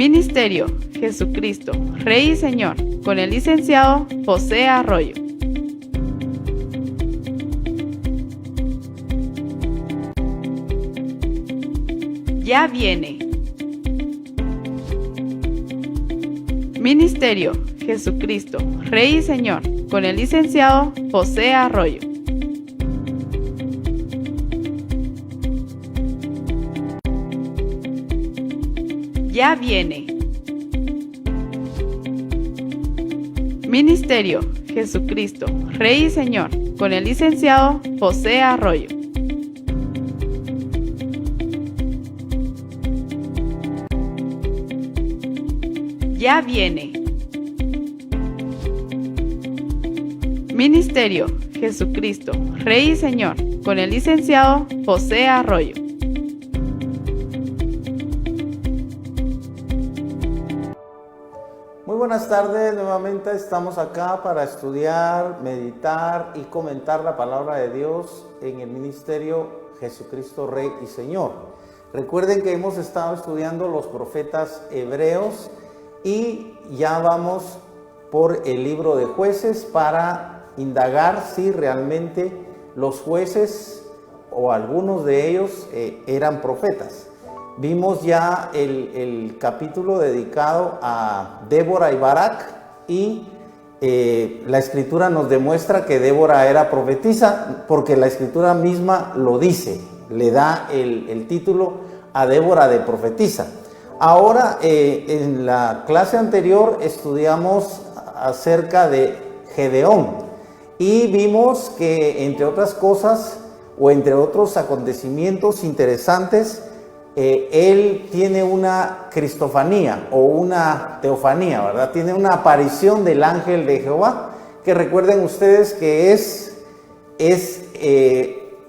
Ministerio Jesucristo, Rey y Señor, con el licenciado José Arroyo. Ya viene. Ministerio Jesucristo, Rey y Señor, con el licenciado José Arroyo. Ya viene. Ministerio Jesucristo, Rey y Señor, con el licenciado José Arroyo. Ya viene. Ministerio Jesucristo, Rey y Señor, con el licenciado José Arroyo. Muy buenas tardes, nuevamente estamos acá para estudiar, meditar y comentar la palabra de Dios en el Ministerio Jesucristo Rey y Señor. Recuerden que hemos estado estudiando los profetas hebreos y ya vamos por el libro de Jueces para indagar si realmente los jueces o algunos de ellos eran profetas. Vimos ya el capítulo dedicado a Débora y Barak y la escritura nos demuestra que Débora era profetisa porque la escritura misma lo dice, le da el título a Débora de profetisa. Ahora en la clase anterior estudiamos acerca de Gedeón y vimos que entre otras cosas o entre otros acontecimientos interesantes, él tiene una cristofanía o una teofanía, ¿verdad? Tiene una aparición del ángel de Jehová, que recuerden ustedes que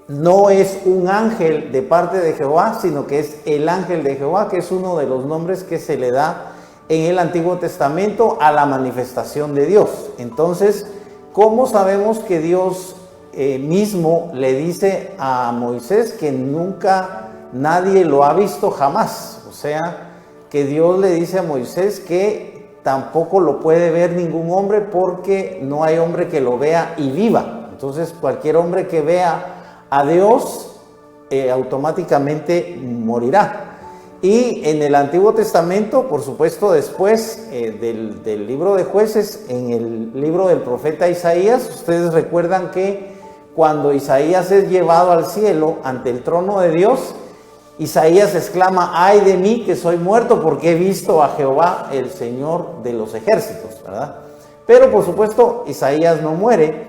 no es un ángel de parte de Jehová, sino que es el ángel de Jehová, que es uno de los nombres que se le da en el Antiguo Testamento a la manifestación de Dios. Entonces, ¿cómo sabemos que Dios mismo le dice a Moisés que nunca nadie lo ha visto jamás? O sea, que Dios le dice a Moisés que tampoco lo puede ver ningún hombre porque no hay hombre que lo vea y viva. Entonces, cualquier hombre que vea a Dios automáticamente morirá. Y en el Antiguo Testamento, por supuesto, después del libro de Jueces, en el libro del profeta Isaías, ustedes recuerdan que cuando Isaías es llevado al cielo ante el trono de Dios, Isaías exclama: ay de mí que soy muerto, porque he visto a Jehová, el Señor de los ejércitos, ¿verdad? Pero por supuesto Isaías no muere,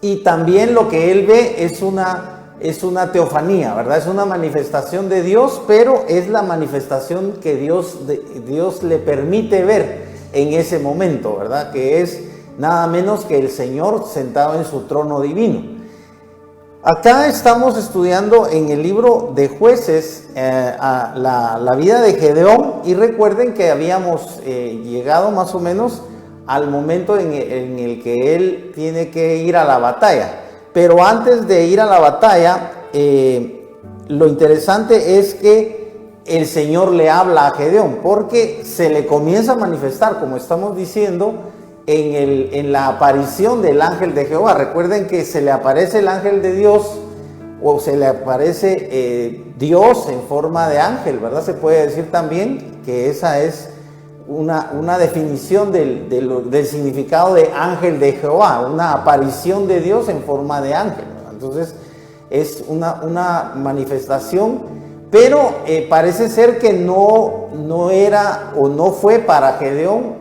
y también lo que él ve es una teofanía, ¿verdad? Es una manifestación de Dios, pero es la manifestación que Dios le permite ver en ese momento, ¿verdad? Que es nada menos que el Señor sentado en su trono divino. Acá estamos estudiando en el libro de Jueces la vida de Gedeón, y recuerden que habíamos llegado más o menos al momento en el que él tiene que ir a la batalla. Pero antes de ir a la batalla, lo interesante es que el Señor le habla a Gedeón, porque se le comienza a manifestar, como estamos diciendo, en la aparición del ángel de Jehová. Recuerden que se le aparece el ángel de Dios, o se le aparece Dios en forma de ángel, ¿verdad? Se puede decir también que esa es una definición del significado de ángel de Jehová, una aparición de Dios en forma de ángel, ¿verdad? Entonces es una manifestación, pero parece ser que no era o no fue para Gedeón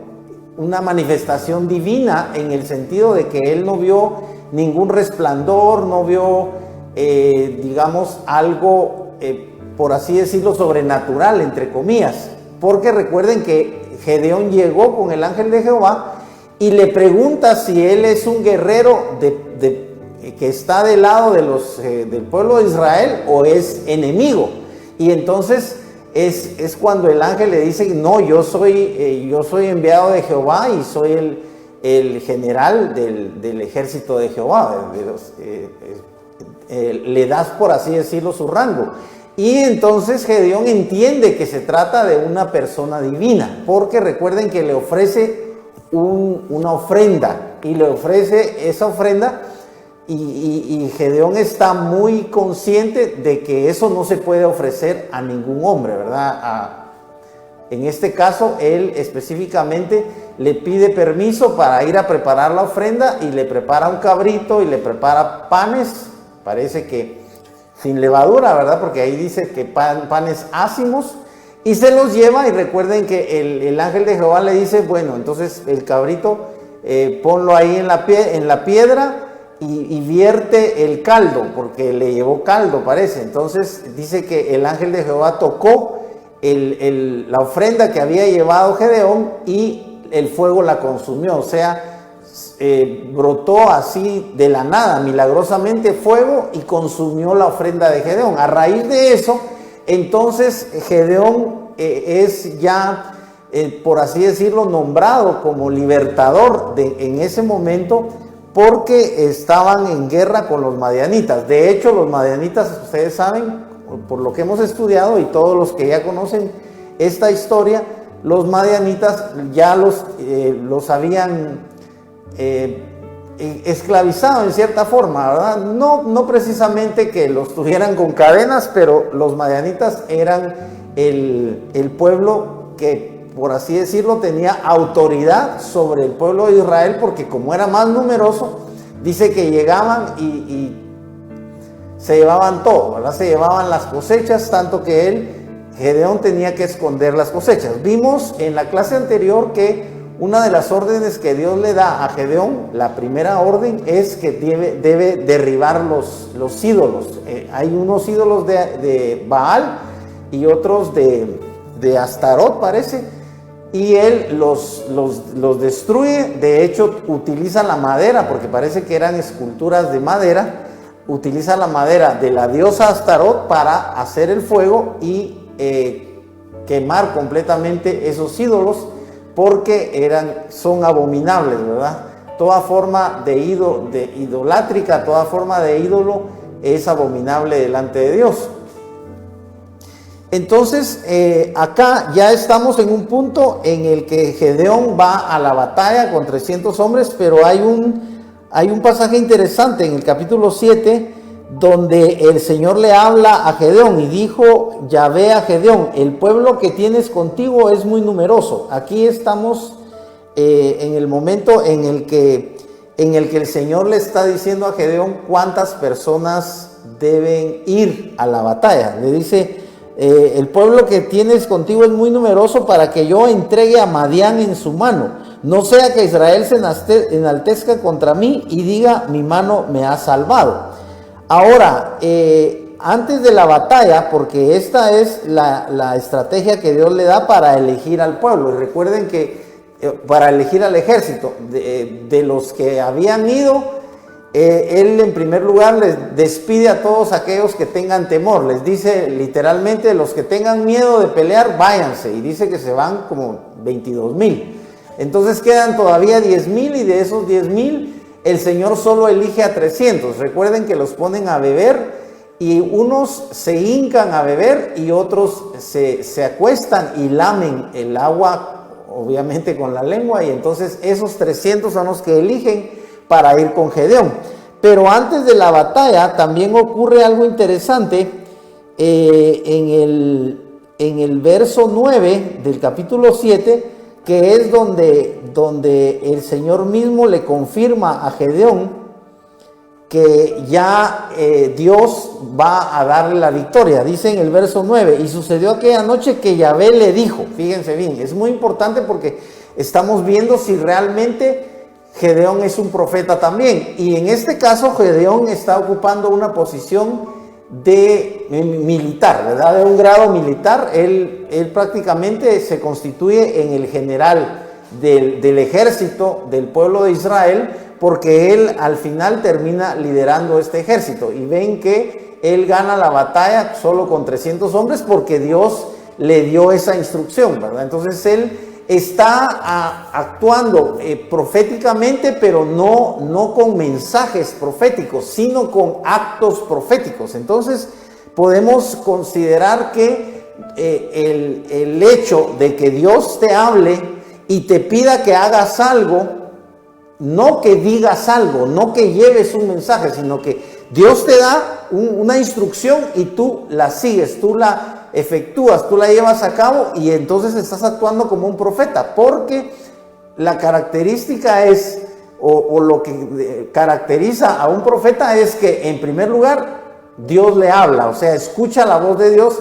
una manifestación divina, en el sentido de que él no vio ningún resplandor, no vio, digamos, algo, por así decirlo, sobrenatural, entre comillas. Porque recuerden que Gedeón llegó con el ángel de Jehová y le pregunta si él es un guerrero que está del lado del pueblo de Israel o es enemigo. Y entonces es cuando el ángel le dice: no, yo soy enviado de Jehová y soy el general del ejército de Jehová. Le das, por así decirlo, su rango. Y entonces Gedeón entiende que se trata de una persona divina, porque recuerden que le ofrece una ofrenda, y le ofrece esa ofrenda, y Gedeón está muy consciente de que eso no se puede ofrecer a ningún hombre, ¿verdad? En este caso, él específicamente le pide permiso para ir a preparar la ofrenda, y le prepara un cabrito y le prepara panes, parece que sin levadura, ¿verdad? Porque ahí dice que panes ácimos, y se los lleva. Y recuerden que el ángel de Jehová le dice, bueno, entonces el cabrito ponlo ahí en la piedra y vierte el caldo, porque le llevó caldo, parece. Entonces dice que el ángel de Jehová tocó la ofrenda que había llevado Gedeón, y el fuego la consumió, o sea, brotó así de la nada, milagrosamente, fuego, y consumió la ofrenda de Gedeón. A raíz de eso, entonces Gedeón es ya, por así decirlo, nombrado como libertador en ese momento, porque estaban en guerra con los madianitas. De hecho, los madianitas, ustedes saben, por lo que hemos estudiado, y todos los que ya conocen esta historia, los madianitas ya los habían esclavizado en cierta forma, ¿verdad? No precisamente que los tuvieran con cadenas, pero los madianitas eran el pueblo que, por así decirlo, tenía autoridad sobre el pueblo de Israel, porque como era más numeroso, dice que llegaban y se llevaban todo, ¿verdad? Se llevaban las cosechas, tanto que Gedeón tenía que esconder las cosechas. Vimos en la clase anterior que una de las órdenes que Dios le da a Gedeón, la primera orden, es que debe derribar los ídolos. Hay unos ídolos de Baal y otros de Astarot, parece, y él los destruye. De hecho, utiliza la madera, porque parece que eran esculturas de madera. Utiliza la madera de la diosa Astarot para hacer el fuego y quemar completamente esos ídolos, porque son abominables, ¿verdad? Toda forma de idolátrica, toda forma de ídolo es abominable delante de Dios. Entonces, acá ya estamos en un punto en el que Gedeón va a la batalla con 300 hombres, pero hay un pasaje interesante en el capítulo 7, donde el Señor le habla a Gedeón, y dijo Yahvé a Gedeón: el pueblo que tienes contigo es muy numeroso. Aquí estamos en el momento en el que el Señor le está diciendo a Gedeón cuántas personas deben ir a la batalla. Le dice: el pueblo que tienes contigo es muy numeroso para que yo entregue a Madián en su mano. No sea que Israel se enaltezca contra mí y diga: mi mano me ha salvado. Ahora, antes de la batalla, porque esta es la estrategia que Dios le da para elegir al pueblo. Y recuerden que para elegir al ejército, de los que habían ido, él en primer lugar les despide a todos aquellos que tengan temor. Les dice literalmente: los que tengan miedo de pelear, váyanse. Y dice que se van como 22,000. Entonces quedan todavía 10,000, y de esos 10,000 el Señor solo elige a 300. Recuerden que los ponen a beber, y unos se hincan a beber y otros se acuestan y lamen el agua, obviamente con la lengua, y entonces esos 300 son los que eligen para ir con Gedeón. Pero antes de la batalla también ocurre algo interesante. En el verso 9 del capítulo 7, que es donde el Señor mismo le confirma a Gedeón que ya Dios va a darle la victoria. Dice en el verso 9: y sucedió aquella noche que Yahvé le dijo. Fíjense bien, es muy importante porque estamos viendo si realmente Gedeón es un profeta también. Y en este caso Gedeón está ocupando una posición militar, ¿verdad? De un grado militar. Él prácticamente se constituye en el general del ejército del pueblo de Israel, porque él al final termina liderando este ejército. Y ven que él gana la batalla solo con 300 hombres, porque Dios le dio esa instrucción, ¿verdad? Entonces él está actuando proféticamente, pero no con mensajes proféticos, sino con actos proféticos. Entonces, podemos considerar que el hecho de que Dios te hable y te pida que hagas algo, no que digas algo, no que lleves un mensaje, sino que Dios te da una instrucción y tú la sigues, tú la efectúas, tú la llevas a cabo y entonces estás actuando como un profeta, porque la característica es, o lo que caracteriza a un profeta es que en primer lugar Dios le habla, o sea, escucha la voz de Dios.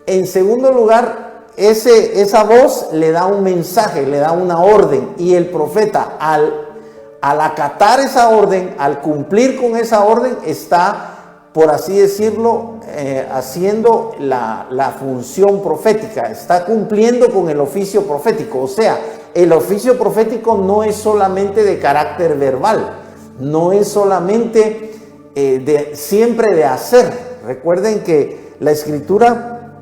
En segundo lugar, esa voz le da un mensaje, le da una orden, y el profeta al acatar esa orden, al cumplir con esa orden, está, por así decirlo, haciendo la función profética, está cumpliendo con el oficio profético. O sea, el oficio profético no es solamente de carácter verbal, no es solamente siempre de hacer. Recuerden que la Escritura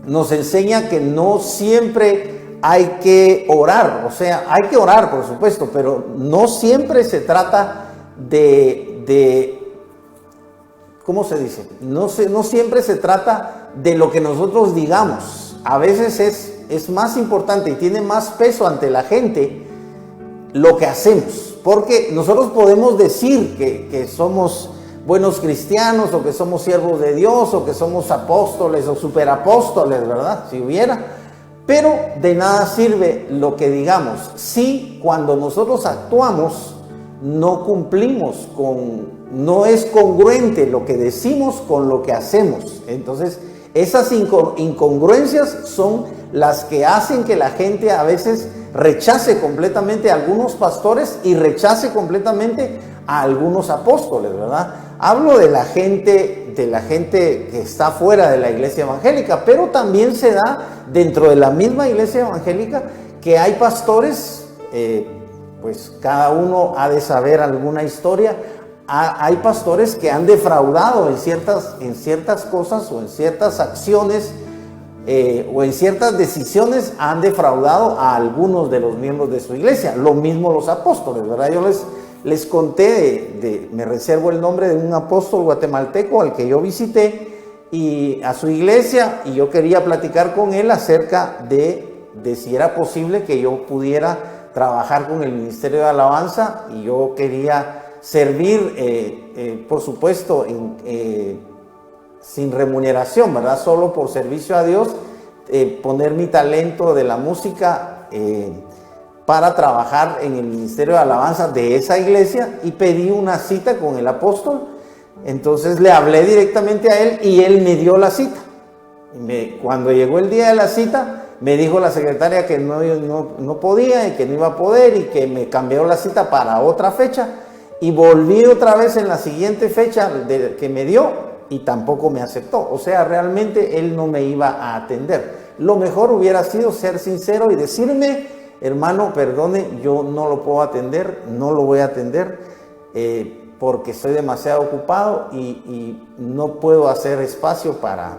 nos enseña que no siempre hay que orar, o sea, hay que orar, por supuesto, pero no siempre se trata de ¿cómo se dice? No siempre se trata de lo que nosotros digamos. A veces es más importante y tiene más peso ante la gente lo que hacemos, porque nosotros podemos decir que somos buenos cristianos, o que somos siervos de Dios, o que somos apóstoles o superapóstoles, ¿verdad? Si hubiera. Pero de nada sirve lo que digamos si cuando nosotros actuamos no cumplimos no es congruente lo que decimos con lo que hacemos. Entonces, esas incongruencias son las que hacen que la gente a veces rechace completamente a algunos pastores y rechace completamente a algunos apóstoles, ¿verdad? Hablo de la gente que está fuera de la iglesia evangélica, pero también se da dentro de la misma iglesia evangélica que hay pastores, pues cada uno ha de saber alguna historia. Hay pastores que han defraudado en ciertas cosas, o en ciertas acciones, o en ciertas decisiones han defraudado a algunos de los miembros de su iglesia. Lo mismo los apóstoles, ¿verdad? Yo les conté me reservo el nombre de un apóstol guatemalteco al que yo visité y a su iglesia, y yo quería platicar con él acerca de si era posible que yo pudiera trabajar con el ministerio de alabanza, y yo quería servir, por supuesto, sin remuneración, ¿verdad? Solo por servicio a Dios, poner mi talento de la música para trabajar en el ministerio de alabanza de esa iglesia, y pedí una cita con el apóstol. Entonces le hablé directamente a él y él me dio la cita. Cuando llegó el día de la cita, me dijo la secretaria que no podía y que no iba a poder, y que me cambió la cita para otra fecha, y volví otra vez en la siguiente fecha que me dio y tampoco me aceptó. O sea, realmente él no me iba a atender. Lo mejor hubiera sido ser sincero y decirme: hermano, perdone, yo no lo puedo atender, no lo voy a atender porque estoy demasiado ocupado y no puedo hacer espacio para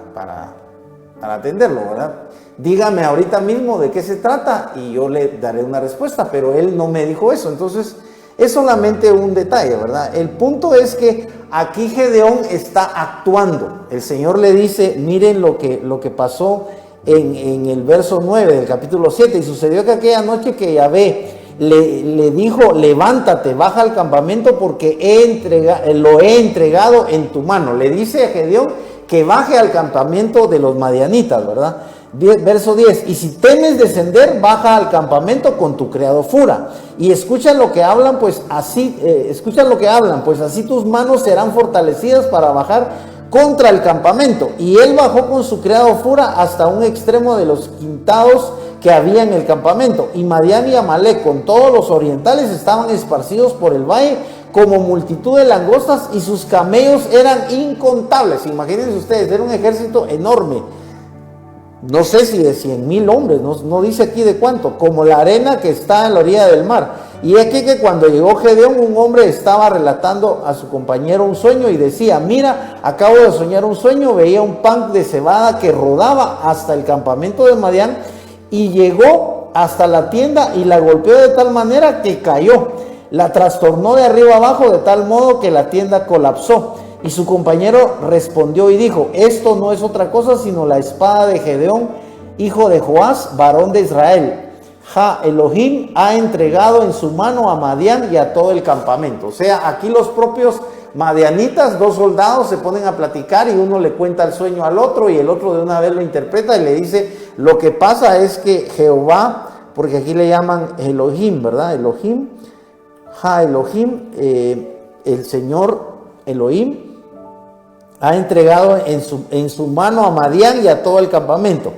atenderlo, ¿verdad? Dígame ahorita mismo de qué se trata y yo le daré una respuesta, pero él no me dijo eso. Entonces, es solamente un detalle, ¿verdad? El punto es que aquí Gedeón está actuando. El Señor le dice, miren lo que pasó en el verso 9 del capítulo 7. Y sucedió que aquella noche que Yahvé le dijo: levántate, baja al campamento, porque lo he entregado en tu mano. Le dice a Gedeón que baje al campamento de los madianitas, ¿verdad? Verso 10: y si temes descender, baja al campamento con tu criado Fura, y escucha lo que hablan, pues así tus manos serán fortalecidas para bajar contra el campamento. Y él bajó con su criado Fura hasta un extremo de los quintados que había en el campamento, y Madián y Amalec con todos los orientales estaban esparcidos por el valle como multitud de langostas, y sus camellos eran incontables. Imagínense ustedes, era un ejército enorme. No sé si de 100,000 hombres, no dice aquí de cuánto, como la arena que está en la orilla del mar. Y aquí que cuando llegó Gedeón, un hombre estaba relatando a su compañero un sueño y decía: mira, acabo de soñar un sueño, veía un pan de cebada que rodaba hasta el campamento de Madián y llegó hasta la tienda y la golpeó de tal manera que cayó. La trastornó de arriba abajo de tal modo que la tienda colapsó. Y su compañero respondió y dijo: esto no es otra cosa sino la espada de Gedeón, hijo de Joás, varón de Israel. Elohim ha entregado en su mano a Madián y a todo el campamento. O sea, aquí los propios madianitas, 2 soldados, se ponen a platicar y uno le cuenta el sueño al otro y el otro de una vez lo interpreta y le dice: lo que pasa es que Jehová, porque aquí le llaman Elohim, ¿verdad? Elohim, Elohim, el Señor Elohim ha entregado en su mano a Madián y a todo el campamento.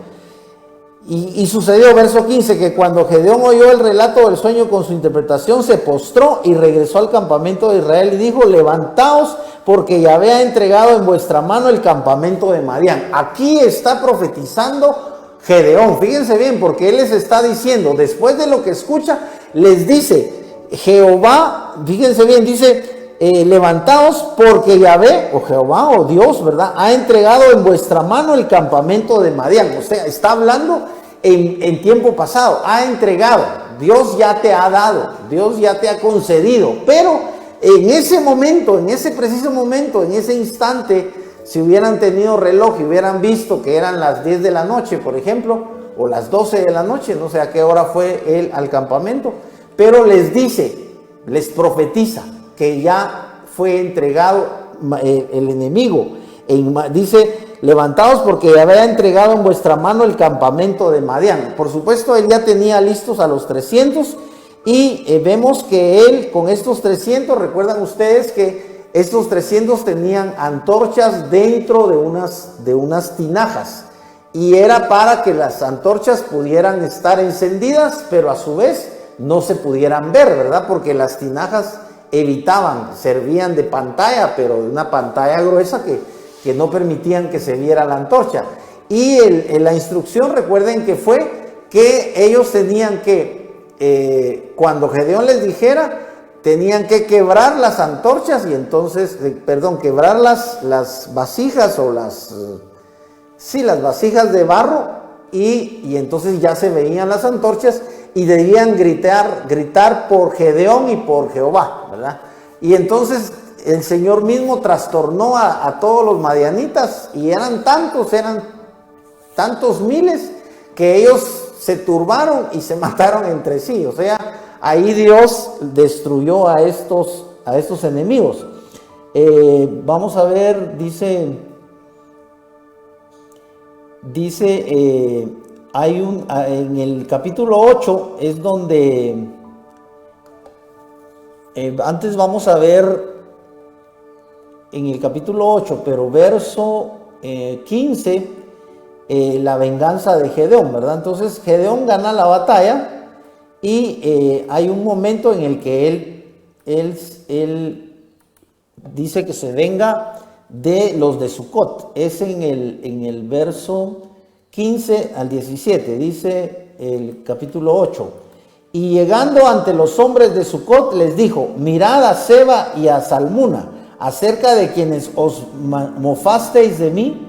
Y sucedió, verso 15, que cuando Gedeón oyó el relato del sueño con su interpretación, se postró y regresó al campamento de Israel y dijo: levantaos, porque Yahvé ha entregado en vuestra mano el campamento de Madián. Aquí está profetizando Gedeón, fíjense bien, porque él les está diciendo, después de lo que escucha, les dice: Jehová, fíjense bien, dice: levantaos, porque Yahvé, o Jehová, o Dios, ¿verdad?, ha entregado en vuestra mano el campamento de Madián. O sea, está hablando en tiempo pasado, ha entregado. Dios ya te ha dado, Dios ya te ha concedido, pero en ese momento, en ese preciso momento, en ese instante, si hubieran tenido reloj y hubieran visto que eran las 10 de la noche, por ejemplo, o las 12 de la noche, no sé a qué hora fue él al campamento, pero les dice, les profetiza que ya fue entregado el enemigo. Dice: levantaos, porque ya había entregado en vuestra mano el campamento de Madián. Por supuesto, él ya tenía listos a los 300 y vemos que él con estos 300, recuerdan ustedes que estos 300 tenían antorchas dentro de unas tinajas, y era para que las antorchas pudieran estar encendidas, pero a su vez no se pudieran ver, ¿verdad? Porque las tinajas servían de pantalla, pero de una pantalla gruesa que no permitían que se viera la antorcha. Y la instrucción, recuerden que fue que ellos tenían que, cuando Gedeón les dijera, tenían que quebrar las antorchas y entonces, quebrar las vasijas o las vasijas de barro y entonces ya se veían las antorchas y debían gritar por Gedeón y por Jehová, ¿verdad? Y entonces el Señor mismo trastornó a todos los madianitas, y eran tantos miles, que ellos se turbaron y se mataron entre sí. O sea, ahí Dios destruyó a estos enemigos. Vamos a ver, dice en el capítulo 8 es donde, antes vamos a ver en el capítulo 8, pero verso 15, la venganza de Gedeón, ¿verdad? Entonces Gedeón gana la batalla y hay un momento en el que él dice que se venga de los de Sucot. Es en el verso 15 al 17, dice el capítulo 8. Y llegando ante los hombres de Sucot, les dijo: mirad a Seba y a Salmuna, acerca de quienes os mofasteis de mí,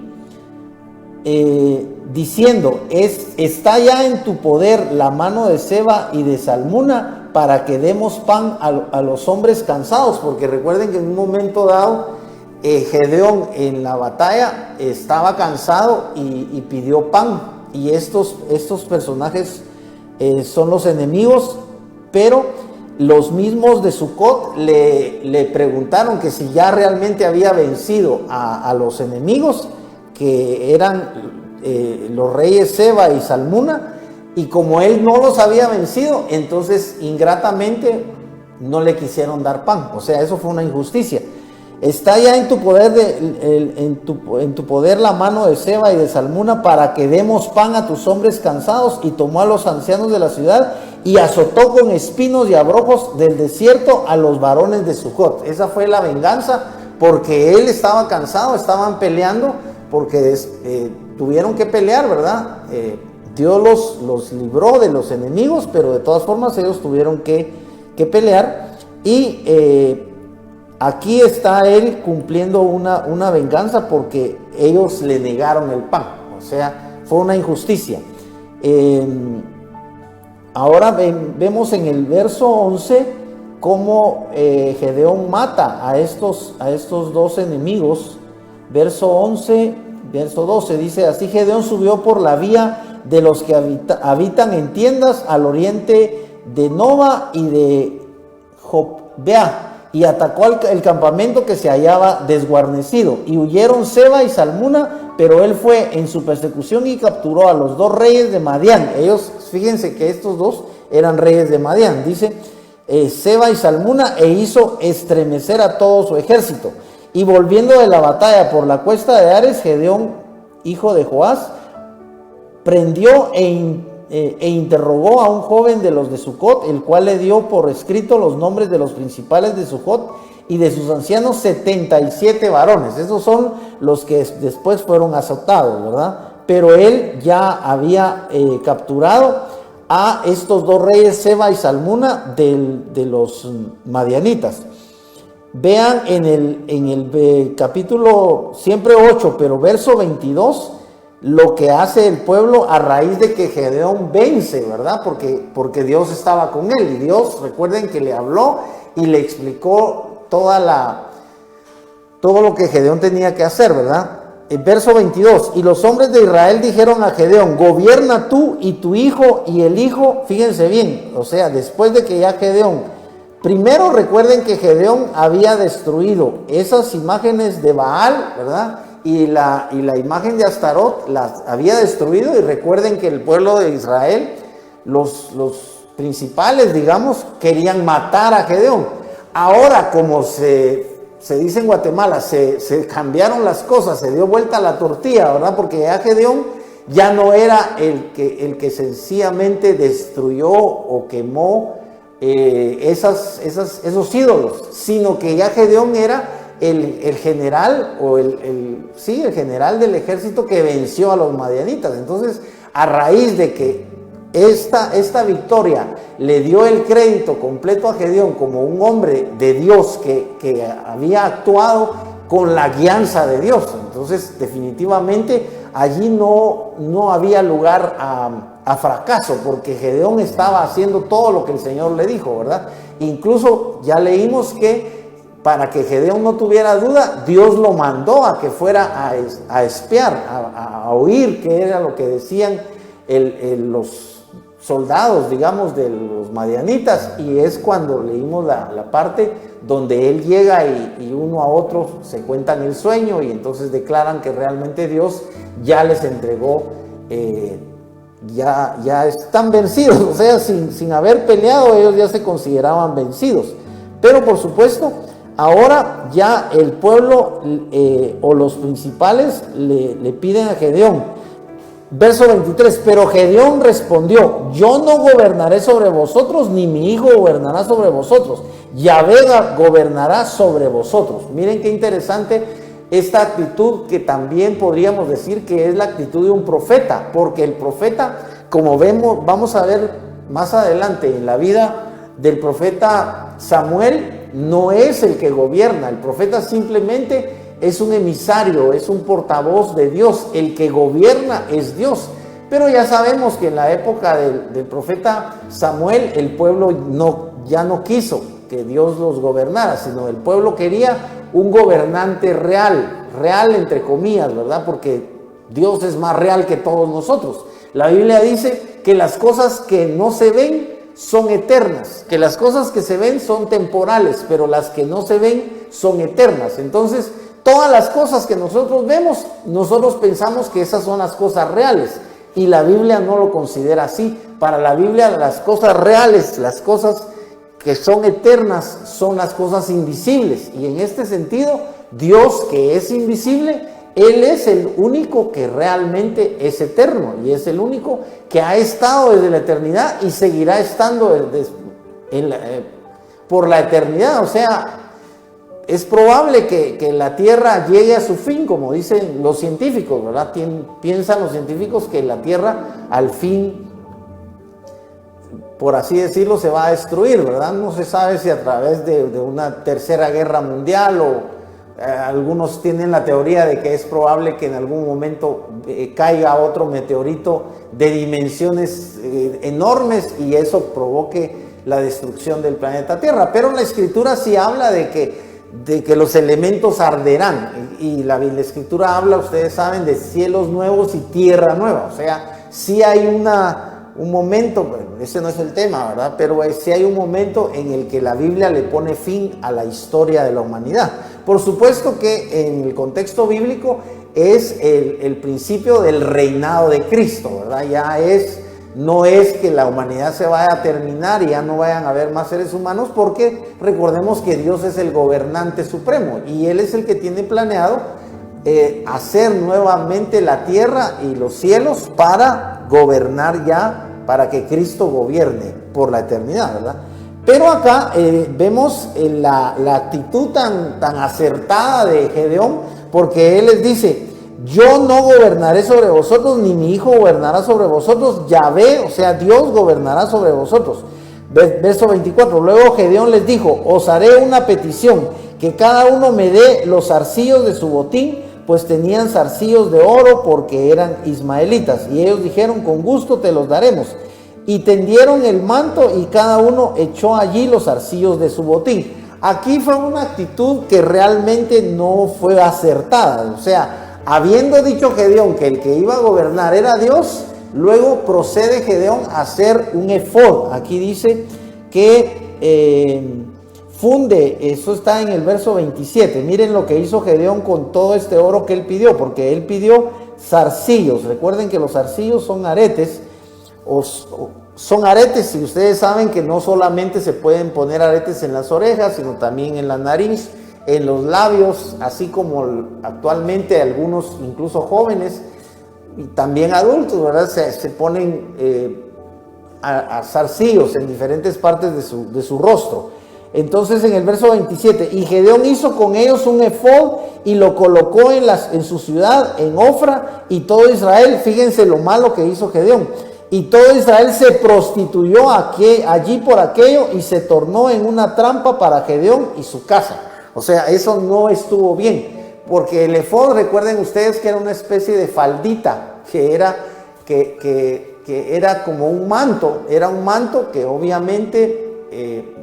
diciendo: está ya en tu poder la mano de Seba y de Salmuna, para que demos pan a los hombres cansados. Porque recuerden que en un momento dado, Gedeón en la batalla estaba cansado y pidió pan, y estos personajes son los enemigos. Pero los mismos de Sucot le preguntaron que si ya realmente había vencido a los enemigos, que eran los reyes Seba y Salmuna, y como él no los había vencido, entonces ingratamente no le quisieron dar pan. O sea, eso fue una injusticia. Está ya en tu poder en tu poder la mano de Seba y de Salmuna, para que demos pan a tus hombres cansados. Y tomó a los ancianos de la ciudad y azotó con espinos y abrojos del desierto a los varones de Sucot. Esa fue la venganza, porque él estaba cansado, estaban peleando, porque tuvieron que pelear, ¿verdad? Dios los libró de los enemigos, pero de todas formas ellos tuvieron que pelear. Y aquí está él cumpliendo una venganza, porque ellos le negaron el pan. O sea, fue una injusticia. Ahora vemos en el verso 11 Gedeón mata a estos dos enemigos. Verso 11, verso 12 dice: así Gedeón subió por la vía de los que habitan en tiendas al oriente de Nova y de Jobea, y atacó el campamento que se hallaba desguarnecido, y huyeron Seba y Salmuna, pero él fue en su persecución y capturó a los dos reyes de Madián. Ellos, fíjense que estos dos eran reyes de Madián, dice Seba y Salmuna, e hizo estremecer a todo su ejército. Y volviendo de la batalla por la cuesta de Ares, Gedeón, hijo de Joás, prendió e interrogó a un joven de los de Sucot, el cual le dio por escrito los nombres de los principales de Sucot y de sus ancianos 77 varones. Esos son los que después fueron azotados, ¿verdad? Pero él ya había capturado a estos dos reyes, Seba y Salmuna, de los madianitas. Vean en el capítulo siempre 8, pero verso 22, lo que hace el pueblo a raíz de que Gedeón vence, ¿verdad? Porque Dios estaba con él, y Dios, recuerden que le habló y le explicó todo lo que Gedeón tenía que hacer, ¿verdad? El verso 22, y los hombres de Israel dijeron a Gedeón: gobierna tú y tu hijo y el hijo. Fíjense bien, o sea, después de que ya Gedeón, primero recuerden que Gedeón había destruido esas imágenes de Baal, ¿verdad? Y la imagen de Astarot las había destruido, y recuerden que el pueblo de Israel, los principales, digamos, querían matar a Gedeón. Ahora, como se dice en Guatemala, se cambiaron las cosas, se dio vuelta la tortilla, ¿verdad? Porque ya Gedeón ya no era el que sencillamente destruyó o quemó esos ídolos, sino que ya Gedeón era el general, o el general del ejército que venció a los madianitas. Entonces, a raíz de que esta victoria le dio el crédito completo a Gedeón como un hombre de Dios que había actuado con la guianza de Dios, entonces definitivamente allí no había lugar a fracaso, porque Gedeón estaba haciendo todo lo que el Señor le dijo, ¿verdad? Incluso ya leímos que para que Gedeón no tuviera duda, Dios lo mandó a que fuera a espiar, a oír qué era lo que decían los soldados, digamos, de los madianitas, y es cuando leímos la parte donde él llega y uno a otro se cuentan el sueño, y entonces declaran que realmente Dios ya les entregó, ya están vencidos, o sea, sin haber peleado, ellos ya se consideraban vencidos. Pero por supuesto, ahora ya el pueblo o los principales le piden a Gedeón. Verso 23, pero Gedeón respondió: yo no gobernaré sobre vosotros, ni mi hijo gobernará sobre vosotros, Yahvé gobernará sobre vosotros. Miren qué interesante esta actitud, que también podríamos decir que es la actitud de un profeta, porque el profeta, como vamos a ver más adelante en la vida del profeta Samuel, no es el que gobierna. El profeta simplemente es un emisario, es un portavoz de Dios. El que gobierna es Dios. Pero ya sabemos que en la época del profeta Samuel, el pueblo ya no quiso que Dios los gobernara, sino el pueblo quería un gobernante real entre comillas, ¿verdad? Porque Dios es más real que todos nosotros. La Biblia dice que las cosas que no se ven son eternas, que las cosas que se ven son temporales, pero las que no se ven son eternas. Entonces, todas las cosas que nosotros vemos, nosotros pensamos que esas son las cosas reales, y la Biblia no lo considera así. Para la Biblia, las cosas reales, las cosas que son eternas, son las cosas invisibles. Y en este sentido, Dios, que es invisible, Él es el único que realmente es eterno, y es el único que ha estado desde la eternidad y seguirá estando por la eternidad. O sea, es probable que la Tierra llegue a su fin, como dicen los científicos, ¿verdad? Piensan los científicos que la Tierra al fin, por así decirlo, se va a destruir, ¿verdad? No se sabe si a través de una tercera guerra mundial, o algunos tienen la teoría de que es probable que en algún momento caiga otro meteorito de dimensiones enormes, y eso provoque la destrucción del planeta Tierra. Pero la Escritura sí habla de que los elementos arderán. Y la Escritura habla, ustedes saben, de cielos nuevos y tierra nueva. O sea, sí hay un momento, bueno, ese no es el tema, ¿verdad? Pero sí hay un momento en el que la Biblia le pone fin a la historia de la humanidad. Por supuesto que en el contexto bíblico es el principio del reinado de Cristo, ¿verdad? No es que la humanidad se vaya a terminar y ya no vayan a haber más seres humanos, porque recordemos que Dios es el gobernante supremo y Él es el que tiene planeado hacer nuevamente la tierra y los cielos para gobernar ya, para que Cristo gobierne por la eternidad, ¿verdad? Pero acá vemos la actitud tan acertada de Gedeón, porque él les dice: yo no gobernaré sobre vosotros, ni mi hijo gobernará sobre vosotros, Yahvé, o sea, Dios gobernará sobre vosotros. Verso 24, luego Gedeón les dijo: os haré una petición, que cada uno me dé los zarcillos de su botín, pues tenían zarcillos de oro porque eran ismaelitas. Y ellos dijeron: con gusto te los daremos. Y tendieron el manto y cada uno echó allí los zarcillos de su botín. Aquí fue una actitud que realmente no fue acertada. O sea, habiendo dicho Gedeón que el que iba a gobernar era Dios, luego procede Gedeón a hacer un efod. Aquí dice que funde, eso está en el verso 27. Miren lo que hizo Gedeón con todo este oro que él pidió, porque él pidió zarcillos. Recuerden que los zarcillos son aretes, son aretes, y ustedes saben que no solamente se pueden poner aretes en las orejas, sino también en la nariz, en los labios, así como actualmente algunos, incluso jóvenes y también adultos, ¿verdad? Se ponen a zarcillos en diferentes partes de su rostro. Entonces en el verso 27, y Gedeón hizo con ellos un efod y lo colocó en su ciudad, en Ofra, y todo Israel, fíjense lo malo que hizo Gedeón, y todo Israel se prostituyó allí por aquello y se tornó en una trampa para Gedeón y su casa. O sea, eso no estuvo bien, porque el efod, recuerden ustedes que era una especie de faldita, que era como un manto, era un manto que obviamente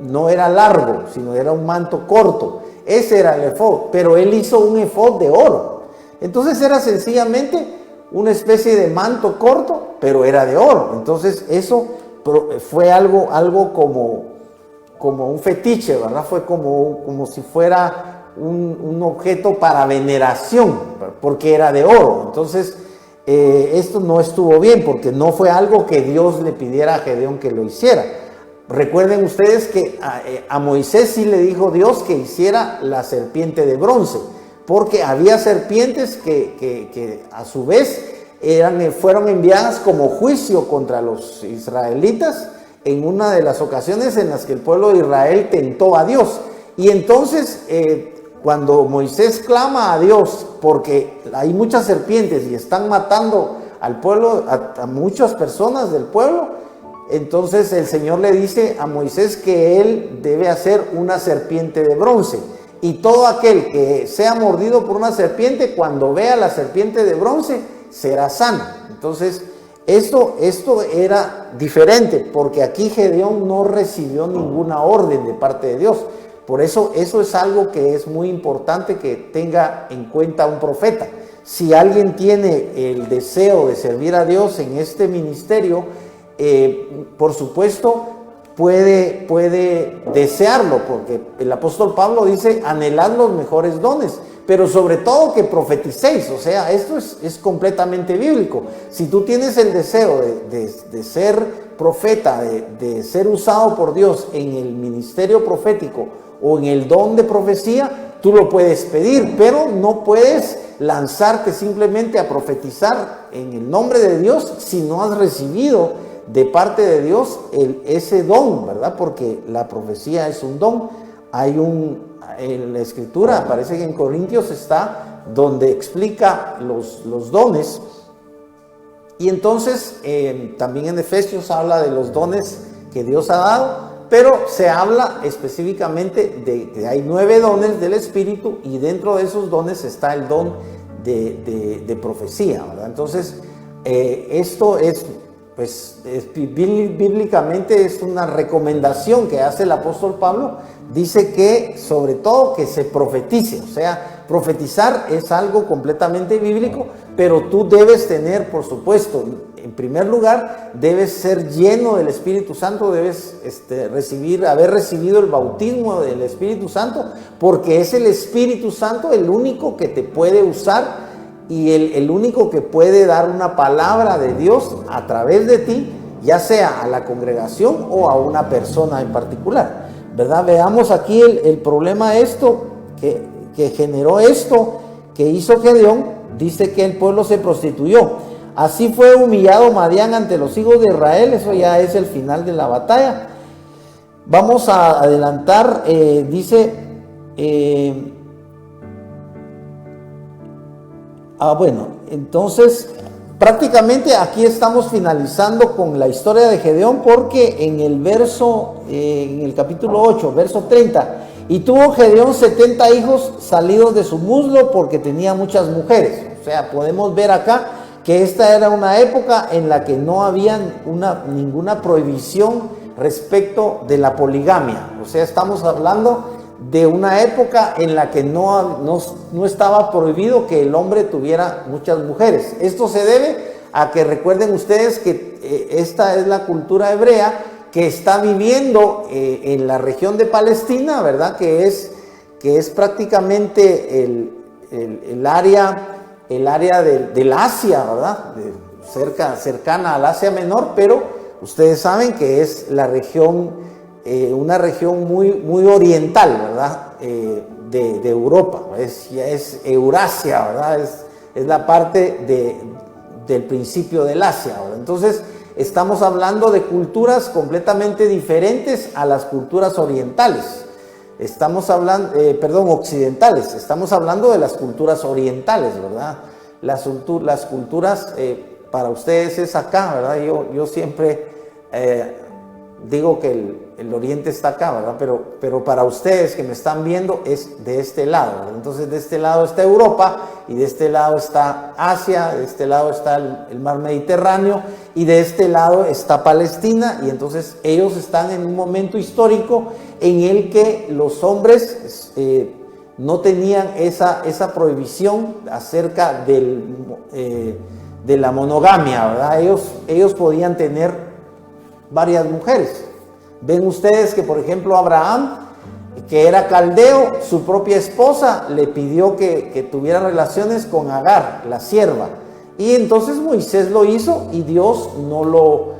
no era largo, sino era un manto corto. Ese era el efod, pero él hizo un efod de oro. Entonces era sencillamente una especie de manto corto, pero era de oro. Entonces eso fue algo como un fetiche, ¿verdad? Fue como si fuera un objeto para veneración, porque era de oro. Entonces esto no estuvo bien, porque no fue algo que Dios le pidiera a Gedeón que lo hiciera. Recuerden ustedes que a Moisés sí le dijo Dios que hiciera la serpiente de bronce, porque había serpientes que a su vez fueron enviadas como juicio contra los israelitas en una de las ocasiones en las que el pueblo de Israel tentó a Dios. Y entonces cuando Moisés clama a Dios porque hay muchas serpientes y están matando al pueblo, a muchas personas del pueblo, entonces el Señor le dice a Moisés que él debe hacer una serpiente de bronce. Y todo aquel que sea mordido por una serpiente, cuando vea la serpiente de bronce, será sano. Entonces, esto era diferente, porque aquí Gedeón no recibió ninguna orden de parte de Dios. Por eso es algo que es muy importante que tenga en cuenta un profeta. Si alguien tiene el deseo de servir a Dios en este ministerio, por supuesto puede desearlo, porque el apóstol Pablo dice: anhelad los mejores dones, pero sobre todo que profeticéis. O sea, esto es completamente bíblico. Si tú tienes el deseo de ser profeta, de ser usado por Dios en el ministerio profético o en el don de profecía, tú lo puedes pedir, pero no puedes lanzarte simplemente a profetizar en el nombre de Dios si no has recibido de parte de Dios ese don, ¿verdad? Porque la profecía es un don. En la Escritura, parece que en Corintios está donde explica los dones. Y entonces también en Efesios habla de los dones que Dios ha dado, pero se habla específicamente de que hay 9 dones del Espíritu, y dentro de esos dones está el don de profecía, ¿verdad? Entonces esto es pues bíblicamente es una recomendación que hace el apóstol Pablo. Dice que sobre todo que se profetice, o sea, profetizar es algo completamente bíblico, pero tú debes tener, por supuesto, en primer lugar, debes ser lleno del Espíritu Santo, debes haber recibido el bautismo del Espíritu Santo, porque es el Espíritu Santo el único que te puede usar y el único que puede dar una palabra de Dios a través de ti, ya sea a la congregación o a una persona en particular, ¿verdad? Veamos aquí el problema que generó esto, que hizo Gedeón. Dice que el pueblo se prostituyó. Así fue humillado Madián ante los hijos de Israel. Eso ya es el final de la batalla. Vamos a adelantar, bueno, entonces prácticamente aquí estamos finalizando con la historia de Gedeón, porque en el capítulo 8, verso 30, y tuvo Gedeón 70 hijos salidos de su muslo, porque tenía muchas mujeres. O sea, podemos ver acá que esta era una época en la que no había ninguna prohibición respecto de la poligamia. O sea, estamos hablando de una época en la que no estaba prohibido que el hombre tuviera muchas mujeres. Esto se debe a que recuerden ustedes que esta es la cultura hebrea que está viviendo en la región de Palestina, ¿verdad? Que es prácticamente el área del Asia, ¿verdad? Cercana al Asia Menor, pero ustedes saben que es la región, una región muy oriental, ¿verdad? De Europa, ya es Eurasia, ¿verdad? Es la parte del principio del Asia, ¿verdad? Entonces, estamos hablando de culturas completamente diferentes a las culturas orientales. Estamos hablando, occidentales. Estamos hablando de las culturas orientales, ¿verdad? Las culturas para ustedes es acá, ¿verdad? Yo siempre digo que el oriente está acá, ¿verdad? Pero para ustedes que me están viendo es de este lado, ¿verdad? Entonces de este lado está Europa, y de este lado está Asia, de este lado está el mar Mediterráneo, y de este lado está Palestina. Y entonces ellos están en un momento histórico en el que los hombres no tenían esa prohibición acerca de la monogamia, ¿verdad? Ellos podían tener varias mujeres. Ven ustedes que, por ejemplo, Abraham, que era caldeo, su propia esposa le pidió que tuviera relaciones con Agar, la sierva. Y entonces Moisés lo hizo y Dios no lo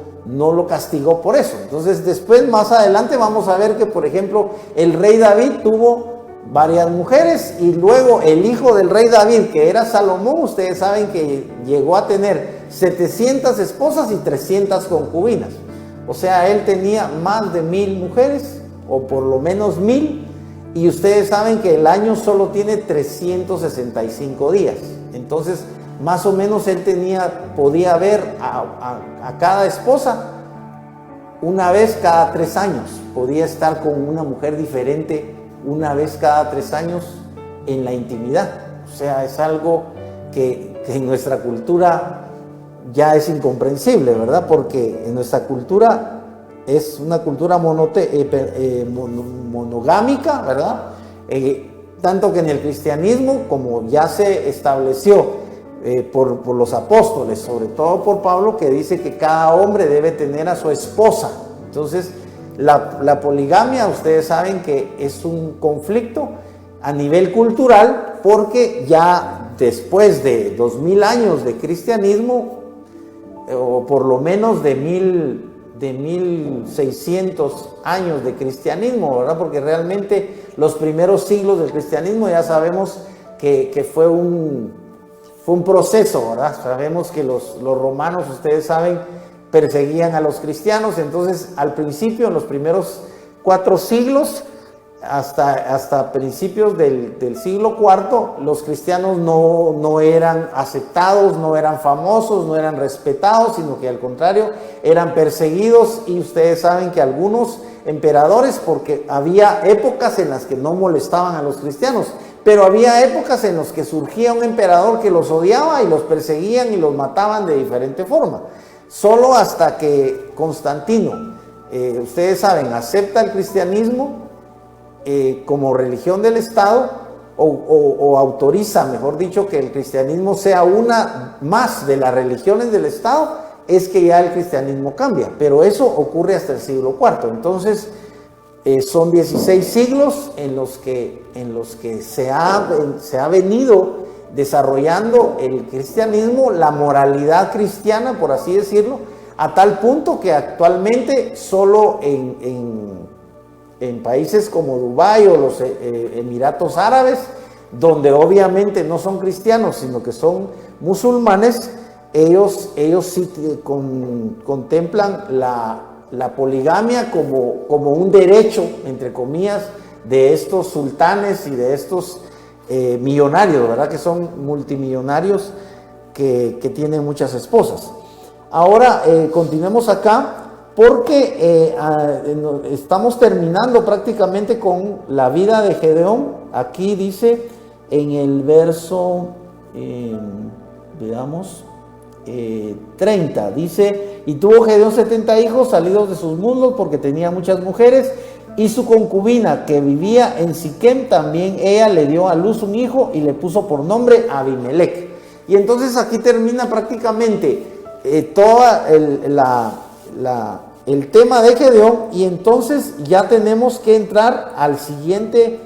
castigó por eso. Entonces después, más adelante, vamos a ver que, por ejemplo, el rey David tuvo varias mujeres, y luego el hijo del rey David, que era Salomón, ustedes saben que llegó a tener 700 esposas y 300 concubinas. O sea, él tenía más de 1000 mujeres, o por lo menos 1000, y ustedes saben que el año solo tiene 365 días. Entonces, más o menos él podía ver a cada esposa una vez cada 3 años. Podía estar con una mujer diferente una vez cada 3 años en la intimidad. O sea, es algo que en nuestra cultura ya es incomprensible, ¿verdad? Porque en nuestra cultura es una cultura monogámica, ¿verdad? Tanto que en el cristianismo, como ya se estableció por los apóstoles, sobre todo por Pablo, que dice que cada hombre debe tener a su esposa. Entonces, la poligamia, ustedes saben que es un conflicto a nivel cultural, porque ya después de 2000 años de cristianismo, o por lo menos de 1600 años de cristianismo, ¿verdad? Porque realmente los primeros siglos del cristianismo ya sabemos que fue un proceso, ¿verdad? Sabemos que los romanos, ustedes saben, perseguían a los cristianos. Entonces, al principio, en los primeros 4 siglos, hasta principios del siglo IV, los cristianos no eran aceptados, no eran famosos, no eran respetados, sino que al contrario, eran perseguidos. Y ustedes saben que algunos emperadores, porque había épocas en las que no molestaban a los cristianos, pero había épocas en las que surgía un emperador que los odiaba y los perseguían y los mataban de diferente forma. Solo hasta que Constantino, ustedes saben, acepta el cristianismo como religión del Estado, o autoriza, mejor dicho, que el cristianismo sea una más de las religiones del Estado, es que ya el cristianismo cambia. Pero eso ocurre hasta el siglo IV. Entonces, son 16 siglos en los que se ha venido desarrollando el cristianismo, la moralidad cristiana, por así decirlo, a tal punto que actualmente solo en países como Dubái o los Emiratos Árabes, donde obviamente no son cristianos, sino que son musulmanes, ellos sí contemplan la poligamia como un derecho, entre comillas, de estos sultanes y de estos millonarios, ¿verdad? Que son multimillonarios que tienen muchas esposas. Ahora continuemos acá, porque estamos terminando prácticamente con la vida de Gedeón. Aquí dice en el verso, veamos, 30, dice: y tuvo Gedeón 70 hijos salidos de sus muslos, porque tenía muchas mujeres, y su concubina que vivía en Siquem, también ella le dio a luz un hijo y le puso por nombre Abimelech. Y entonces aquí termina prácticamente toda el tema de Gedeón, y entonces ya tenemos que entrar al siguiente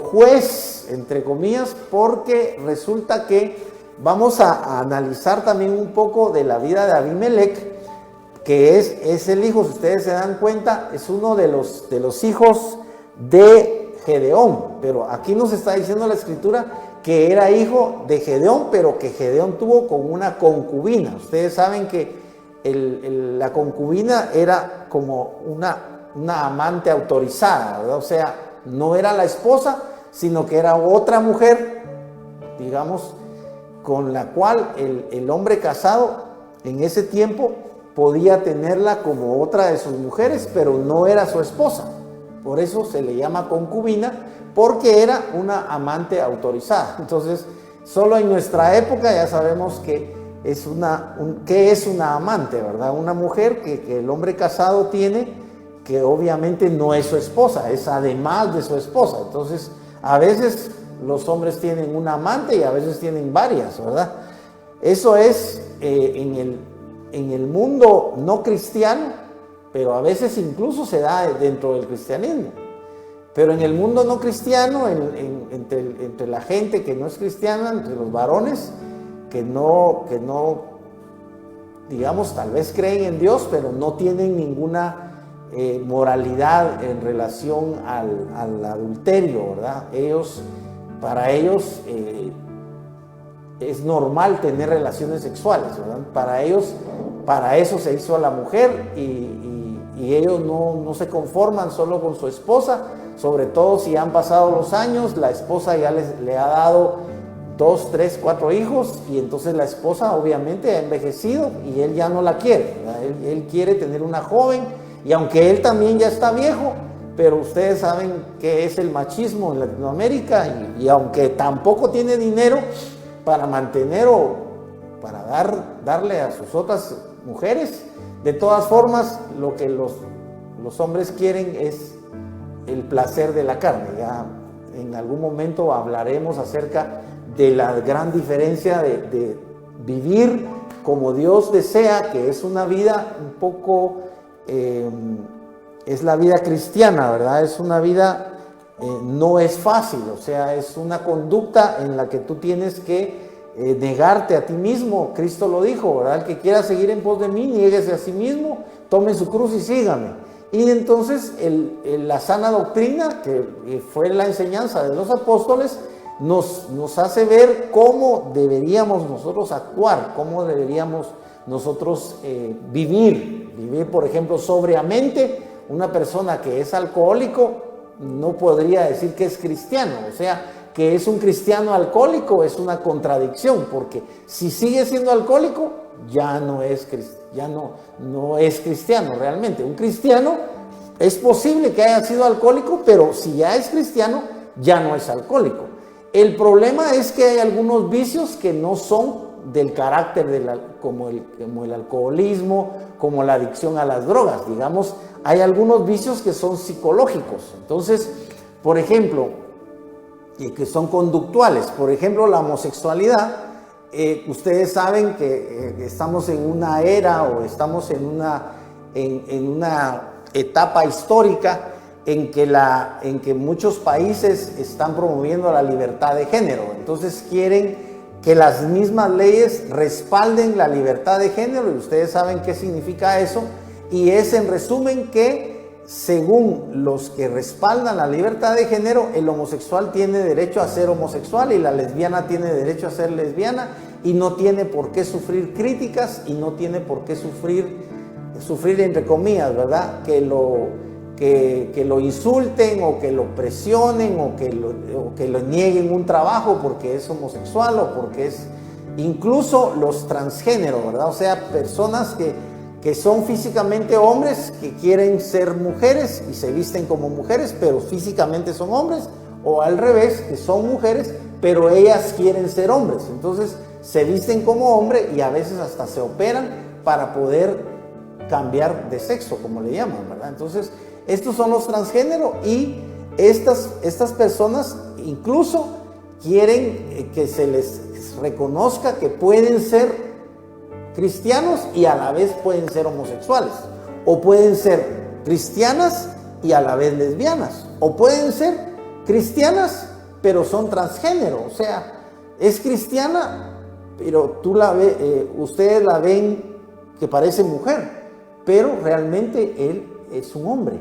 juez, entre comillas, porque resulta que vamos a analizar también un poco de la vida de Abimelech, que es el hijo, si ustedes se dan cuenta, es uno de los hijos de Gedeón, pero aquí nos está diciendo la escritura que era hijo de Gedeón, pero que Gedeón tuvo con una concubina. Ustedes saben que la concubina era como una amante autorizada, ¿verdad? O sea, no era la esposa, sino que era otra mujer, digamos, con la cual el hombre casado en ese tiempo podía tenerla como otra de sus mujeres, pero no era su esposa. Por eso se le llama concubina, porque era una amante autorizada. Entonces, solo en nuestra época ya sabemos que es una amante, ¿verdad? Una mujer que el hombre casado tiene, que obviamente no es su esposa, es además de su esposa. Entonces, a veces los hombres tienen una amante y a veces tienen varias, ¿verdad? Eso es en el mundo no cristiano, pero a veces incluso se da dentro del cristianismo. Pero en el mundo no cristiano, entre la gente que no es cristiana, entre los varones que no, digamos, tal vez creen en Dios, pero no tienen ninguna moralidad en relación al adulterio, ¿verdad? Para ellos es normal tener relaciones sexuales, ¿verdad? Para eso se hizo a la mujer, y ellos no se conforman solo con su esposa, sobre todo si han pasado los años, la esposa ya le ha dado 2, 3, 4 hijos, y entonces la esposa obviamente ha envejecido y él ya no la quiere, ¿verdad? Él quiere tener una joven, y aunque él también ya está viejo, pero ustedes saben qué es el machismo en Latinoamérica, y aunque tampoco tiene dinero para mantener o para darle a sus otras mujeres, de todas formas lo que los hombres quieren es el placer de la carne. Ya en algún momento hablaremos acerca de la gran diferencia de vivir como Dios desea, que es una vida un poco, es la vida cristiana, ¿verdad? Es una vida, no es fácil, o sea, es una conducta en la que tú tienes que negarte a ti mismo. Cristo lo dijo, ¿verdad? El que quiera seguir en pos de mí, niéguese a sí mismo, tome su cruz y sígame. Y entonces la sana doctrina, que fue la enseñanza de los apóstoles, nos hace ver cómo deberíamos nosotros actuar, cómo deberíamos nosotros vivir, por ejemplo, sobriamente. Una persona que es alcohólico no podría decir que es cristiano, o sea, que es un cristiano alcohólico es una contradicción, porque si sigue siendo alcohólico ya no es cristiano realmente. Un cristiano es posible que haya sido alcohólico, pero si ya es cristiano ya no es alcohólico. El problema es que hay algunos vicios que no son del carácter como el alcoholismo, como la adicción a las drogas. Digamos, hay algunos vicios que son psicológicos. Entonces, por ejemplo, que son conductuales. Por ejemplo, la homosexualidad. Ustedes saben que estamos en una era o estamos en una etapa histórica en que muchos países están promoviendo la libertad de género. Entonces quieren que las mismas leyes respalden la libertad de género, y ustedes saben qué significa eso, y es en resumen que según los que respaldan la libertad de género, el homosexual tiene derecho a ser homosexual y la lesbiana tiene derecho a ser lesbiana, y no tiene por qué sufrir críticas y no tiene por qué sufrir entre comillas, ¿verdad? Que lo insulten o que lo presionen o que lo nieguen un trabajo porque es homosexual o porque es incluso los transgéneros, ¿verdad? O sea, personas que son físicamente hombres, que quieren ser mujeres y se visten como mujeres, pero físicamente son hombres, o al revés, que son mujeres, pero ellas quieren ser hombres. Entonces se visten como hombre y a veces hasta se operan para poder cambiar de sexo, como le llaman, ¿verdad? Entonces, estos son los transgéneros, y estas personas incluso quieren que se les reconozca que pueden ser cristianos y a la vez pueden ser homosexuales, o pueden ser cristianas y a la vez lesbianas, o pueden ser cristianas pero son transgénero. O sea, es cristiana pero ustedes la ven que parece mujer, pero realmente él es un hombre,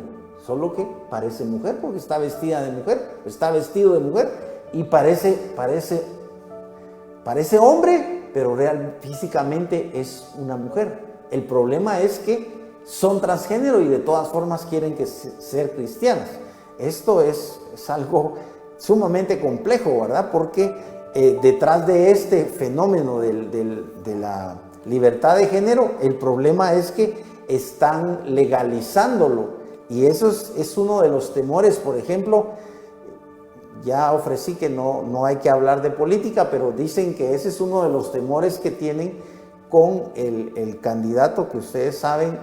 solo que parece mujer porque está vestida de mujer, está vestido de mujer y parece hombre, pero físicamente es una mujer. El problema es que son transgénero y de todas formas quieren ser cristianas. Esto es algo sumamente complejo, ¿verdad? Porque detrás de este fenómeno de la libertad de género, el problema es que están legalizándolo, y eso es uno de los temores. Por ejemplo, ya ofrecí que no hay que hablar de política, pero dicen que ese es uno de los temores que tienen con el candidato que ustedes saben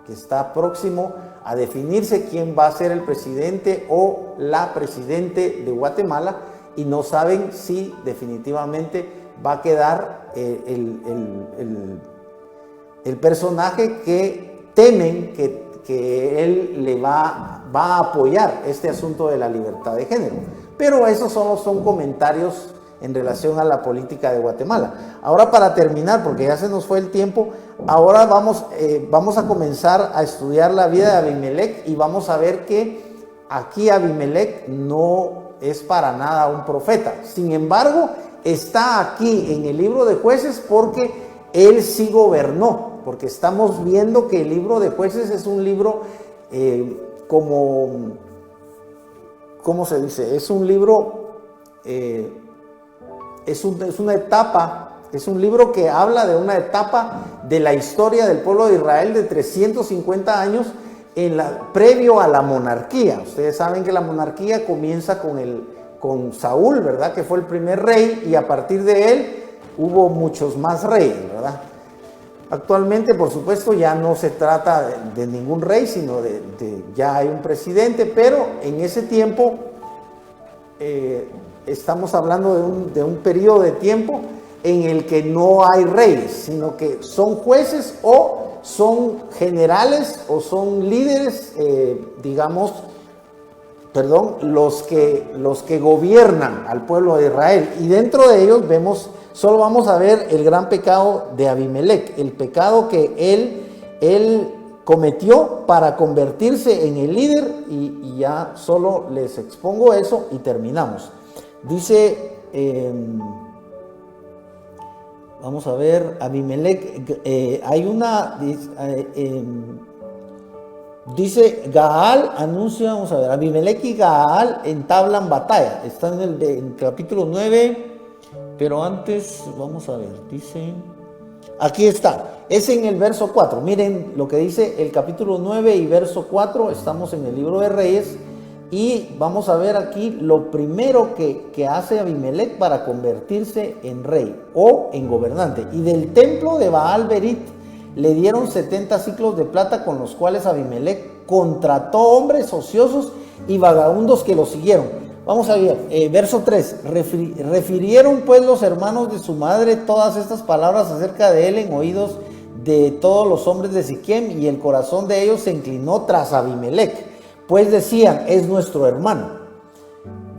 que está próximo a definirse quién va a ser el presidente o la presidente de Guatemala, y no saben si definitivamente va a quedar el personaje que temen que él le va a apoyar este asunto de la libertad de género. Pero esos solo son comentarios en relación a la política de Guatemala. Ahora, para terminar, porque ya se nos fue el tiempo, ahora vamos a comenzar a estudiar la vida de Abimelec, y vamos a ver que aquí Abimelec no es para nada un profeta. Sin embargo, está aquí en el libro de Jueces porque él sí gobernó, porque estamos viendo que el libro de Jueces es un libro ¿cómo se dice? Es un libro, es una etapa, es un libro que habla de una etapa de la historia del pueblo de Israel de 350 años previo a la monarquía. Ustedes saben que la monarquía comienza con Saúl, ¿verdad? Que fue el primer rey, y a partir de él hubo muchos más reyes, ¿verdad? Actualmente, por supuesto, ya no se trata de ningún rey, sino ya hay un presidente, pero en ese tiempo estamos hablando de un periodo de tiempo en el que no hay reyes, sino que son jueces o son generales o son líderes, los que gobiernan al pueblo de Israel. Y dentro de ellos solo vamos a ver el gran pecado de Abimelec, el pecado que él cometió para convertirse en el líder, y ya solo les expongo eso y terminamos. Dice, vamos a ver, Abimelec, dice Gaal anuncia, vamos a ver, Abimelec y Gaal entablan batalla. Está en el capítulo 9, pero antes, vamos a ver, dice, aquí está, es en el verso 4. Miren lo que dice el capítulo 9 y verso 4, estamos en el libro de Reyes, Y vamos a ver aquí lo primero que hace Abimelec para convertirse en rey o en gobernante. Y del templo de Baal Berit le dieron 70 ciclos de plata, con los cuales Abimelec contrató hombres ociosos y vagabundos que lo siguieron. Vamos a ver, verso 3. Refirieron pues los hermanos de su madre todas estas palabras acerca de él en oídos de todos los hombres de Siquem, y el corazón de ellos se inclinó tras Abimelec, pues decían: es nuestro hermano.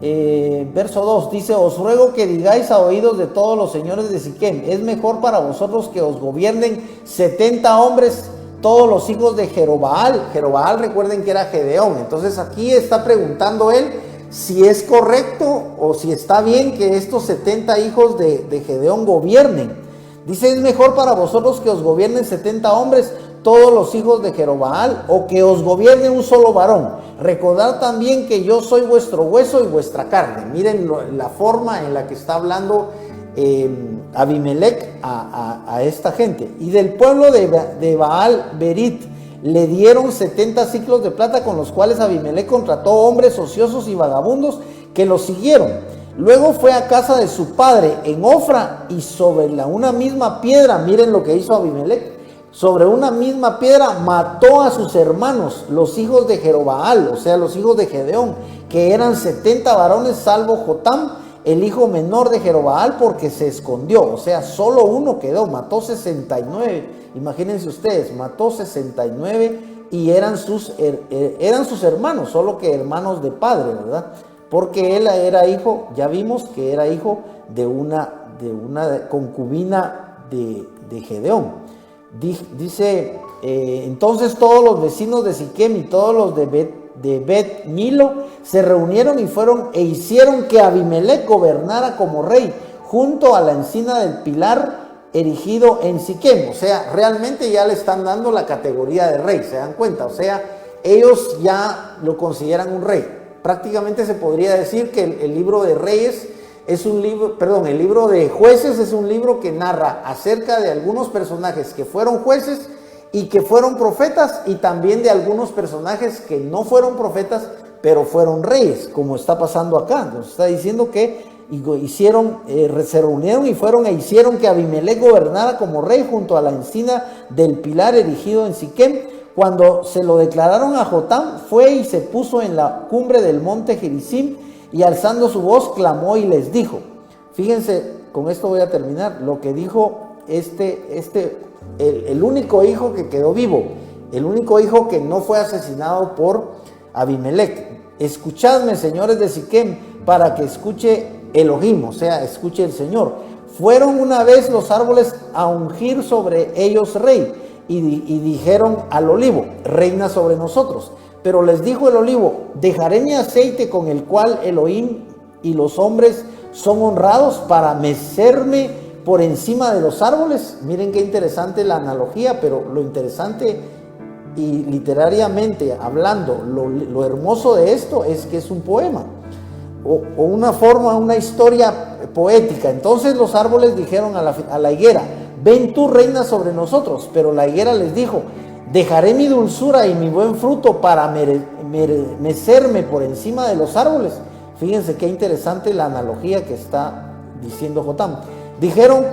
Verso 2 dice: os ruego que digáis a oídos de todos los señores de Siquem, es mejor para vosotros que os gobiernen 70 hombres, todos los hijos de Jerobaal. Jerobaal, recuerden que era Gedeón. Entonces aquí está preguntando él si es correcto o si está bien que estos 70 hijos de Gedeón gobiernen. Dice: es mejor para vosotros que os gobiernen 70 hombres, todos los hijos de Jerobaal, o que os gobierne un solo varón. Recordad también que yo soy vuestro hueso y vuestra carne. Miren la forma en la que está hablando Abimelec a esta gente. Y del pueblo de Baal Berit le dieron 70 ciclos de plata, con los cuales Abimelec contrató hombres ociosos y vagabundos que lo siguieron. Luego fue a casa de su padre en Ofra, y sobre una misma piedra, miren lo que hizo Abimelec, sobre una misma piedra mató a sus hermanos, los hijos de Jerobaal, o sea, los hijos de Gedeón, que eran 70 varones, salvo Jotam, el hijo menor de Jerobaal, porque se escondió. O sea, solo uno quedó, mató 69. Imagínense ustedes, mató 69 y eran sus hermanos, solo que hermanos de padre, ¿verdad? Porque él era hijo, ya vimos que era hijo de una concubina de Gedeón. Dice, entonces todos los vecinos de Siquem y todos los de Bet Milo se reunieron y fueron e hicieron que Abimelec gobernara como rey junto a la encina del pilar erigido en Siquem. O sea, realmente ya le están dando la categoría de rey, ¿se dan cuenta? O sea, ellos ya lo consideran un rey. Prácticamente se podría decir que el libro de Reyes es un libro, perdón, el libro de Jueces es un libro que narra acerca de algunos personajes que fueron jueces y que fueron profetas, y también de algunos personajes que no fueron profetas pero fueron reyes, como está pasando acá. Nos está diciendo que se reunieron y fueron e hicieron que Abimelec gobernara como rey junto a la encina del pilar erigido en Siquem. Cuando se lo declararon a Jotam, fue y se puso en la cumbre del monte Gerizim, y alzando su voz clamó y les dijo. Fíjense, con esto voy a terminar, lo que dijo el único hijo que quedó vivo, el único hijo que no fue asesinado por Abimelec. Escuchadme, señores de Siquem, para que escuche Elohim, o sea, escuche el Señor. Fueron una vez los árboles a ungir sobre ellos rey, y dijeron al olivo: reina sobre nosotros. Pero les dijo el olivo: dejaré mi aceite con el cual Elohim y los hombres son honrados para mecerme por encima de los árboles. Miren qué interesante la analogía, pero lo interesante y literariamente hablando, lo hermoso de esto es que es un poema o una forma, una historia poética. Entonces los árboles dijeron a la higuera: ven tú, reina sobre nosotros. Pero la higuera les dijo: dejaré mi dulzura y mi buen fruto para mecerme por encima de los árboles. Fíjense qué interesante la analogía que está diciendo Jotam. Dijeron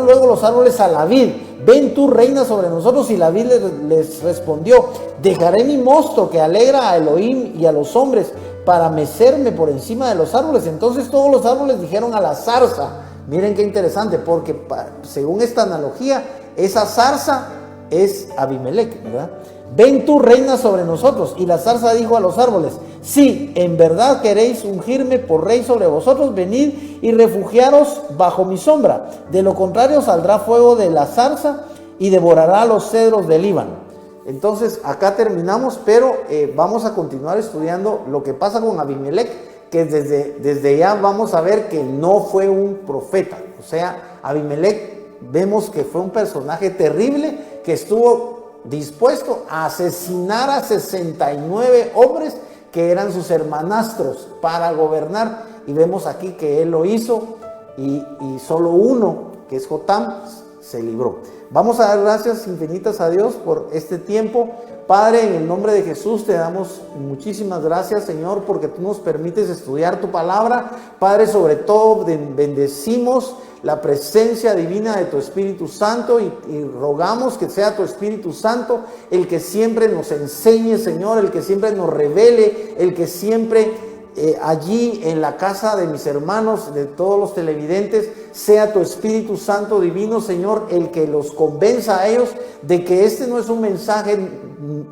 luego los árboles a la vid: ven tú, reina sobre nosotros. Y la vid les respondió: dejaré mi mosto que alegra a Elohim y a los hombres para mecerme por encima de los árboles. Entonces todos los árboles dijeron a la zarza. Miren qué interesante, porque según esta analogía, esa zarza es Abimelec, ¿verdad? Ven tú, reina sobre nosotros. Y la zarza dijo a los árboles: si en verdad queréis ungirme por rey sobre vosotros, venid y refugiaros bajo mi sombra. De lo contrario saldrá fuego de la zarza y devorará los cedros del Líbano. Entonces acá terminamos, pero vamos a continuar estudiando lo que pasa con Abimelec, que desde ya vamos a ver que no fue un profeta. O sea, Abimelec vemos que fue un personaje terrible que estuvo dispuesto a asesinar a 69 hombres que eran sus hermanastros para gobernar, y vemos aquí que él lo hizo y solo uno, que es Jotam, se libró. Vamos a dar gracias infinitas a Dios por este tiempo, Padre, en el nombre de Jesús te damos muchísimas gracias, Señor, porque tú nos permites estudiar tu palabra. Padre, sobre todo bendecimos la presencia divina de tu Espíritu Santo y rogamos que sea tu Espíritu Santo el que siempre nos enseñe, Señor, el que siempre nos revele, el que siempre allí en la casa de mis hermanos, de todos los televidentes, sea tu Espíritu Santo divino, Señor, el que los convenza a ellos de que este no es un mensaje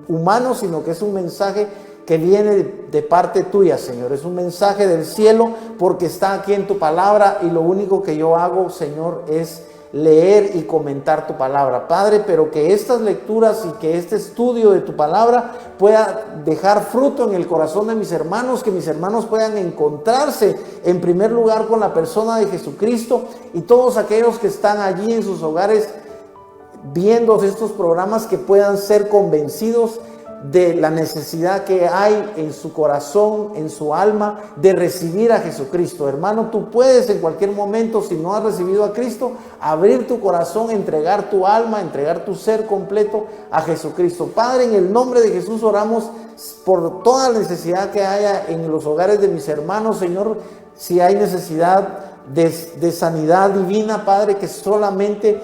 humano, sino que es un mensaje que viene de parte tuya, Señor. Es un mensaje del cielo porque está aquí en tu palabra y lo único que yo hago, Señor, es leer y comentar tu palabra, Padre, pero que estas lecturas y que este estudio de tu palabra pueda dejar fruto en el corazón de mis hermanos, que mis hermanos puedan encontrarse en primer lugar con la persona de Jesucristo, y todos aquellos que están allí en sus hogares viendo estos programas que puedan ser convencidos de la necesidad que hay en su corazón, en su alma, de recibir a Jesucristo. Hermano, tú puedes en cualquier momento, si no has recibido a Cristo, abrir tu corazón, entregar tu alma, entregar tu ser completo a Jesucristo. Padre, en el nombre de Jesús oramos por toda la necesidad que haya en los hogares de mis hermanos, Señor. Si hay necesidad de sanidad divina, Padre, que solamente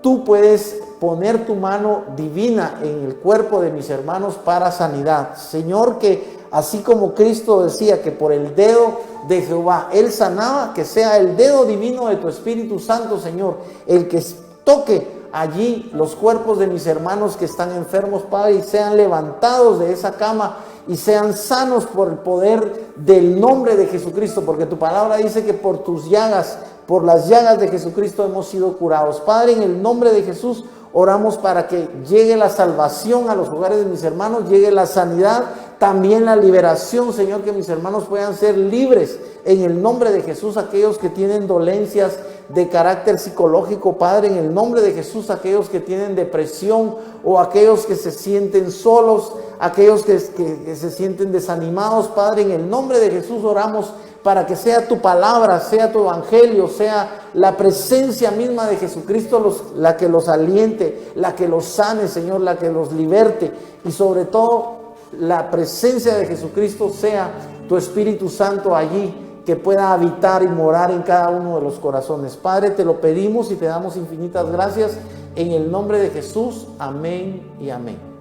tú puedes poner tu mano divina en el cuerpo de mis hermanos para sanidad. Señor, que así como Cristo decía que por el dedo de Jehová Él sanaba, que sea el dedo divino de tu Espíritu Santo, Señor, el que toque allí los cuerpos de mis hermanos que están enfermos, Padre, y sean levantados de esa cama y sean sanos por el poder del nombre de Jesucristo, porque tu palabra dice que por tus llagas, por las llagas de Jesucristo hemos sido curados. Padre, en el nombre de Jesús oramos para que llegue la salvación a los hogares de mis hermanos, llegue la sanidad, también la liberación, Señor, que mis hermanos puedan ser libres en el nombre de Jesús. Aquellos que tienen dolencias de carácter psicológico, Padre, en el nombre de Jesús, aquellos que tienen depresión o aquellos que se sienten solos, aquellos que se sienten desanimados, Padre, en el nombre de Jesús oramos para que sea tu palabra, sea tu evangelio, sea la presencia misma de Jesucristo la que los aliente, la que los sane, Señor, la que los liberte, y sobre todo la presencia de Jesucristo sea tu Espíritu Santo allí, que pueda habitar y morar en cada uno de los corazones. Padre, te lo pedimos y te damos infinitas gracias en el nombre de Jesús. Amén y amén.